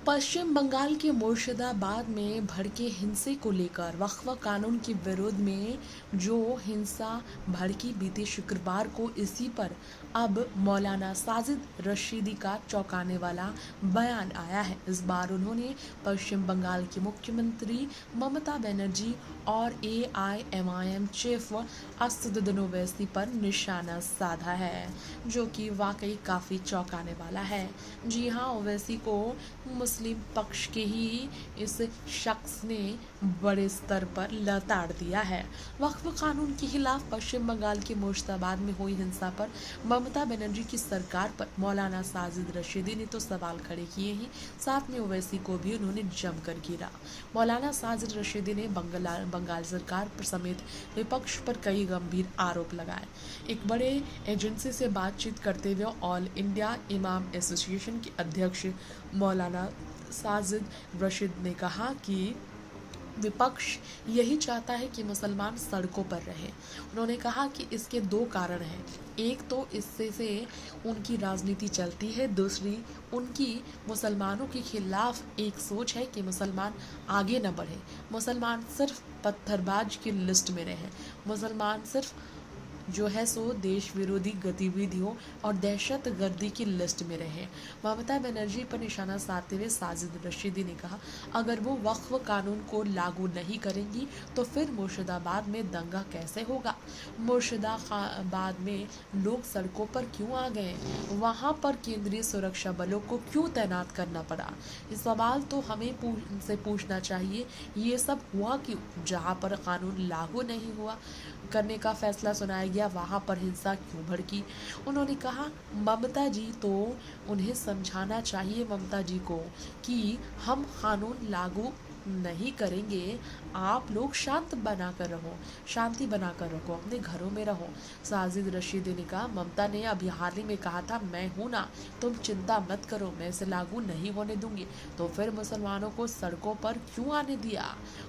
पश्चिम बंगाल के मुर्शिदाबाद में भड़के हिंसे को लेकर वक्फ कानून के विरोध में जो हिंसा भड़की बीते शुक्रवार को, इसी पर अब मौलाना साजिद रशीदी का चौंकाने वाला बयान आया है। इस बार उन्होंने पश्चिम बंगाल की मुख्यमंत्री ममता बनर्जी और AIMIM चीफ असदुद्दीन ओवैसी पर निशाना साधा है, जो कि वाकई काफ़ी चौंकाने वाला है। जी हाँ, ओवैसी को मुस्लिम पक्ष के ही इस शख्स ने बड़े स्तर पर लताड़ दिया है। वक्फ कानून के खिलाफ पश्चिम बंगाल के मुर्शिदाबाद में हुई हिंसा पर ममता बनर्जी की सरकार पर मौलाना साजिद रशीदी ने तो सवाल खड़े किए ही, साथ में ओवैसी को भी उन्होंने जमकर घेरा। मौलाना साजिद रशीदी ने बंगाल सरकार पर समेत विपक्ष पर कई गंभीर आरोप लगाए। एक बड़े एजेंसी से बातचीत करते हुए ऑल इंडिया इमाम एसोसिएशन के अध्यक्ष मौलाना साजिद रशीद ने कहा कि विपक्ष यही चाहता है कि मुसलमान सड़कों पर रहें। उन्होंने कहा कि इसके दो कारण हैं। एक तो इससे से उनकी राजनीति चलती है, दूसरी उनकी मुसलमानों के खिलाफ एक सोच है कि मुसलमान आगे न बढ़े, मुसलमान सिर्फ पत्थरबाज की लिस्ट में रहें, मुसलमान सिर्फ जो है सो देश विरोधी गतिविधियों और दहशत गर्दी की लिस्ट में रहे। ममता बनर्जी पर निशाना साधते हुए साजिद रशीदी ने कहा, अगर वो वक्फ कानून को लागू नहीं करेंगी तो फिर मुर्शिदाबाद में दंगा कैसे होगा? मुर्शिदाबाद में लोग सड़कों पर क्यों आ गए? वहाँ पर केंद्रीय सुरक्षा बलों को क्यों तैनात करना पड़ा? ये सवाल तो हमें से पूछना चाहिए। ये सब हुआ क्यों? जहाँ पर कानून लागू नहीं हुआ करने का फैसला सुनाया गया, वहाँ पर हिंसा क्यों भड़की? उन्होंने कहा, ममता जी तो उन्हें समझाना चाहिए ममता जी को कि हम कानून लागू नहीं करेंगे, आप लोग शांति बनाकर रहो, अपने घरों में रहो। साजिद रशीदी ने कहा, ममता ने अभी हाल ही में कहा था, मैं हूं ना, तुम चिंता मत करो, मैं इसे लागू नहीं होने दूंगी, तो फिर मुसलमानों को सड़कों पर क्यों आने दिया?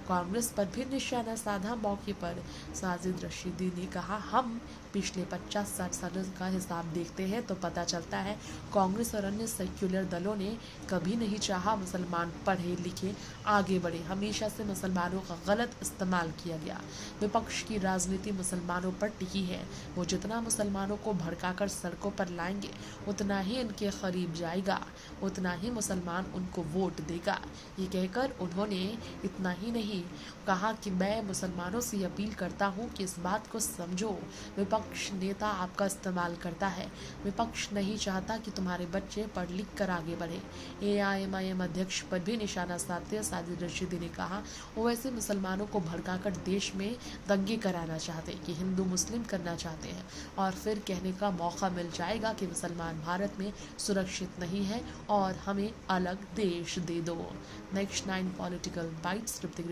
कांग्रेस पर भी निशाना साधा। मौके पर साजिद रशीदी ने कहा, हम पिछले 50-60 सालों का हिसाब देखते हैं तो पता चलता है कांग्रेस और अन्य सेक्युलर दलों ने कभी नहीं चाहा मुसलमान पढ़े लिखे आगे बढ़े। हमेशा से मुसलमानों का गलत इस्तेमाल किया गया। विपक्ष की राजनीति मुसलमानों पर टिकी है। वो जितना मुसलमानों को भड़काकर सड़कों पर लाएंगे, उतना ही इनके करीब जाएगा, उतना ही मुसलमान उनको वोट देगा। ये कहकर उन्होंने इतना ही नहीं कहा कि मैं मुसलमानों से अपील करता हूँ कि इस बात को समझो, विपक्ष नेता आपका इस्तेमाल करता है। विपक्ष नहीं चाहता कि तुम्हारे बच्चे पढ़ लिख कर आगे बढ़े। AIMIM अध्यक्ष पर भी निशाना साधते साजिद रशीदी ने कहा, वो वैसे मुसलमानों को भड़काकर देश में दंगे कराना चाहते हैं कि हिंदू मुस्लिम करना चाहते हैं, और फिर कहने का मौका मिल जाएगा कि मुसलमान भारत में सुरक्षित नहीं है और हमें अलग देश दे दो। Next 9 political bytes.